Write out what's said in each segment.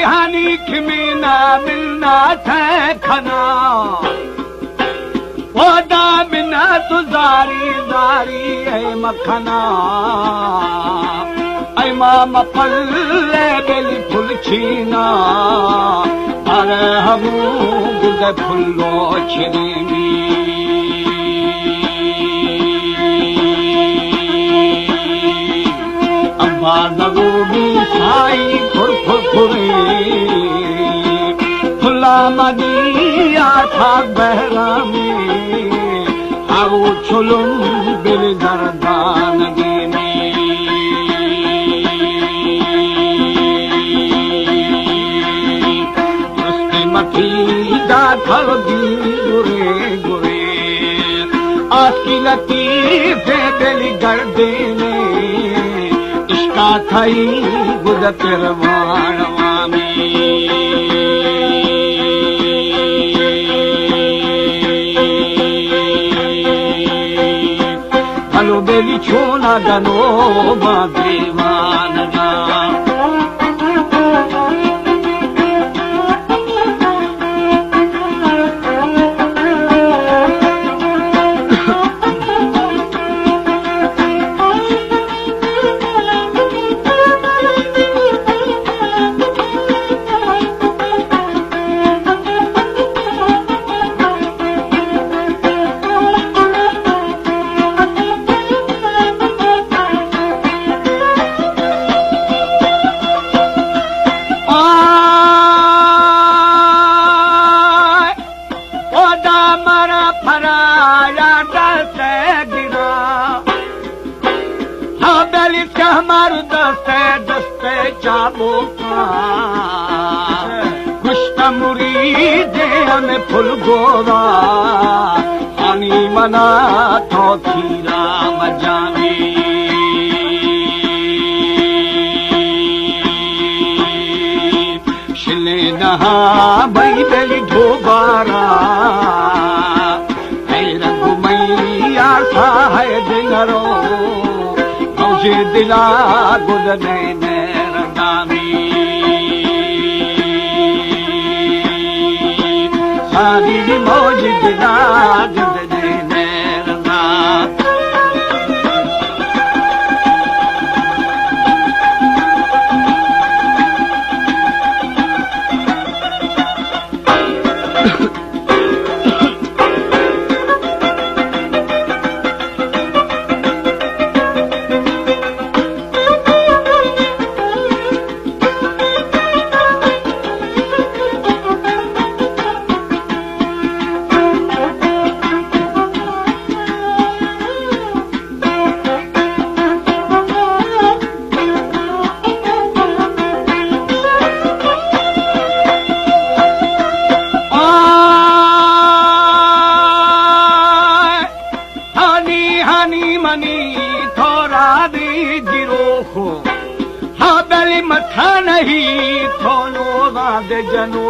हानी खिमीना मिलना थे खना ओदा बिना तु जारी है मखना ऐ माम पल्ले बेली फुल छीना अरे हम गुद फुल्लो छिनी अम्मा नगोगी साई खुर फुला मदिया था बहरा में आओ छुलुम बिल जरदान देने उसकी मथी दाखल दी गुरे गुरे आकी लतीफे दिल गर्देने इश्का थई गुद पिरवाणवा में बेली छोना गनो देवान गा में फुल गोरा पानी मना तो खीरा मजाने शिले नहा बई बेली ढोबारा रघुमैया सा है दिनरो मुझे दिला गुदने सारी मौज दिला जुदने नैरना जनो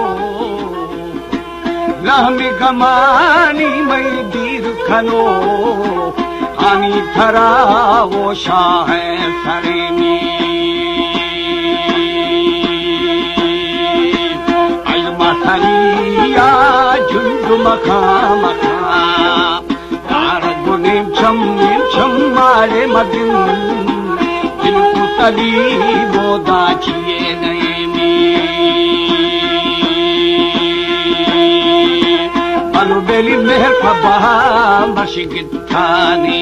लामी गमानी मई दीर खनो हानी थरा वो शाह सरे में अलमा सरिया झुंड मखा मखा तार गुनिम छम मारे मदिन जिनको तली बोदा छिए नए बेली मेहर खबा मशिगितानी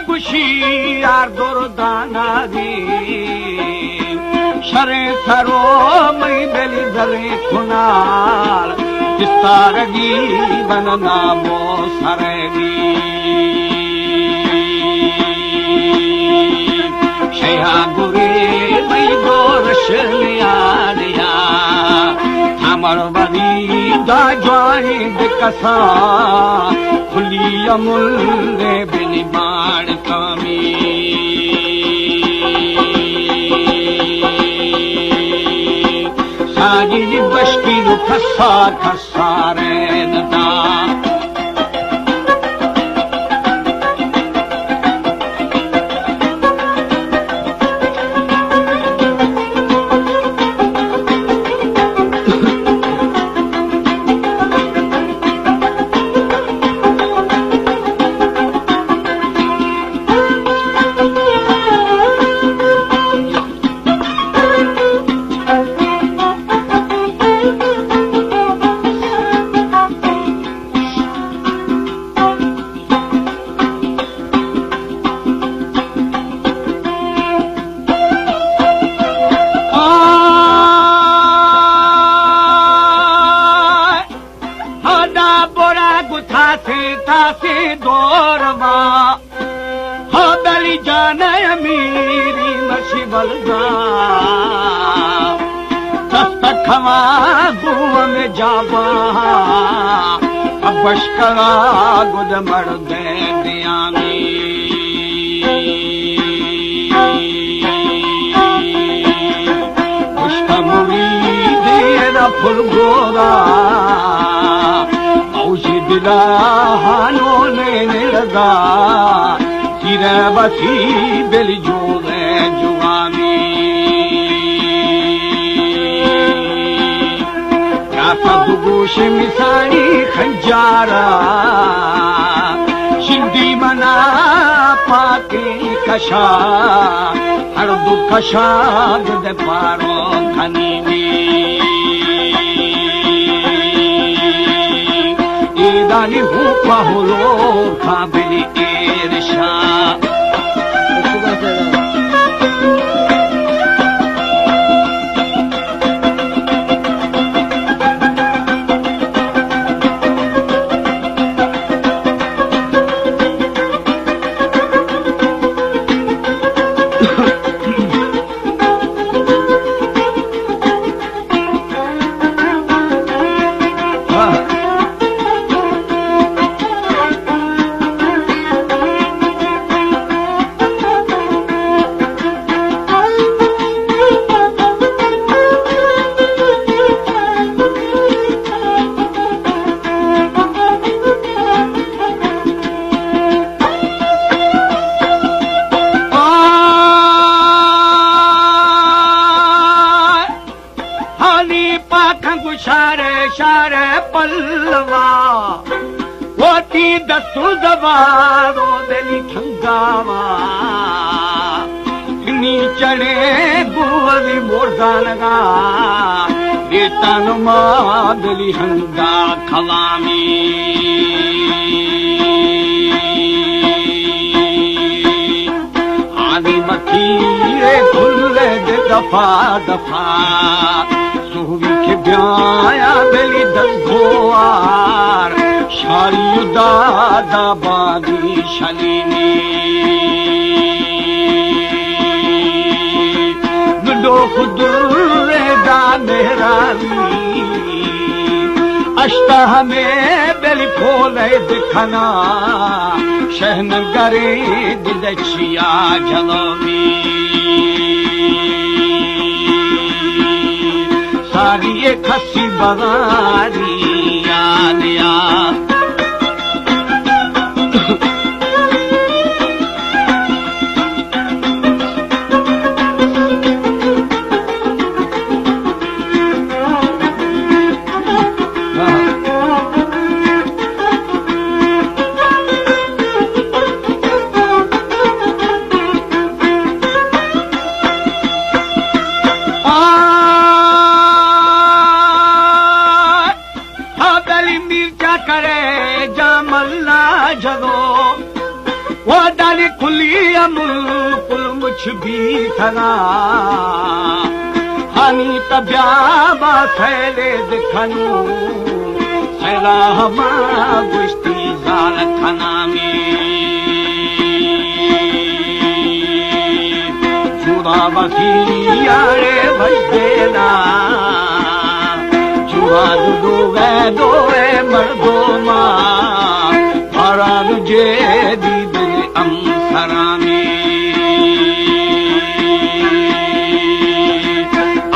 गुशी यार दुर्दानारी शरे सरो मई बेली दरे खुनाल विस्तारगी बनना मो सरेगी शया गुरे मई गोरश लिया हमर बदी दा ज्वाई दिकसा खुली अमुल ने बिनी बाण कामी सागी बश्ती खसा खसा रे नदा तासे दौरवा हो दली जाने मेरी मशीबल दस्त खवा गुआ में जावा बशकरा गुद मर दे दियामी मुश्तमुरी देरा फुल गोरा दिला हानो लेने लगा सिरे बसी बेली जो जुआनी क्या सब गोश मिसानी खंजारा शिंदी मना पाके कशा हर दुख शाद दे पारो धनी दानी हूँ पाहुलो खाबिली ईर्षा शारे शारे पल्लवा वोती दस्तु दबारो दिली ठंगावा नीचड़े बुवरी मोरदा लगा रेतन मां दिली हंगा खवामी आदि मथी रे खुले दफा दफा के ब्याया बेली दसोआर शारी दादा बादी शलीनी नुडो खुदुर दा मेहरानी अश्ता हमें बेली फोले दिखना शहन गरे दिदचिया जलोमी सारी ये खसी बनारी यानिया वो डाली खुली अमुल मुछ भी थना हानी तब्याबा थैले दिखनु सैला हमा गुश्ती जाल खना में जुरा बसी यारे भजदेना जुरा दो मर्दो मां भरान जे दीदिल अमसरा में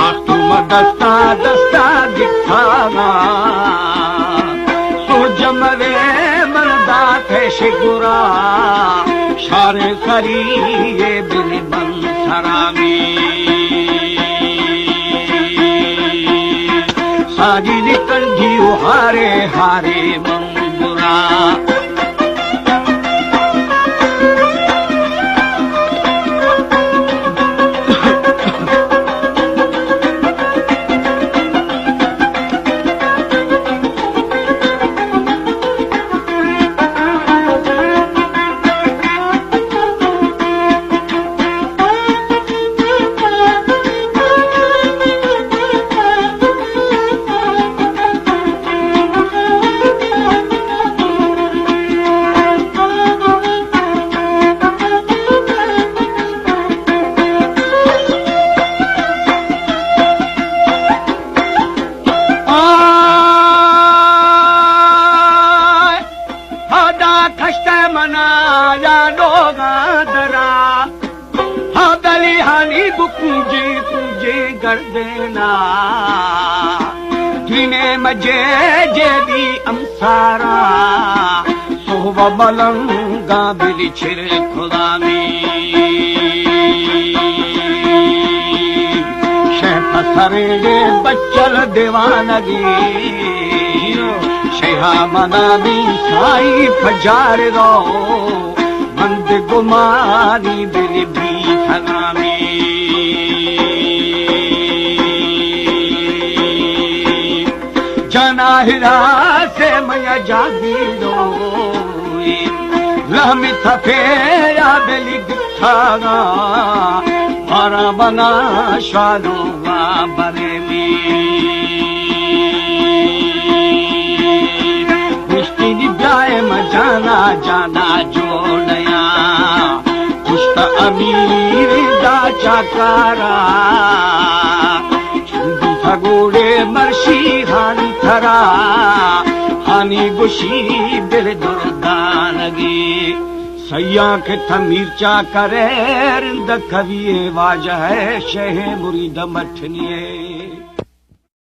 आतुम दस्ता दस्ता दिखाना सो जमरे मर्दा थे शिगुरा शारे सरी ये दिल बंसरा में सारी निकल जियो हारे हारे मंगुरा तुझे गर्देना जिने मजे जेबी अमसारा सोहब मलंगा बिली छिर खुदा में शेख सरे बच्चल दीवानगी शेहा मनानी साई फजार रो मंद गुमारी बिली भी थना में जनाहिरा से मैं जागी दो लहमी थफेरा बेली दिखागा मारा बना शालो बरे में मिष्टी जाए मजाना जाना जो नया पुष्ट अमीर दा चाकारा गोड़े मर्शी हानी थरा हानी गुशी दिल दुर्दानगी सैया के थमीरचा करे रिंद कविए वाज है शहे मुरीद मठनिए।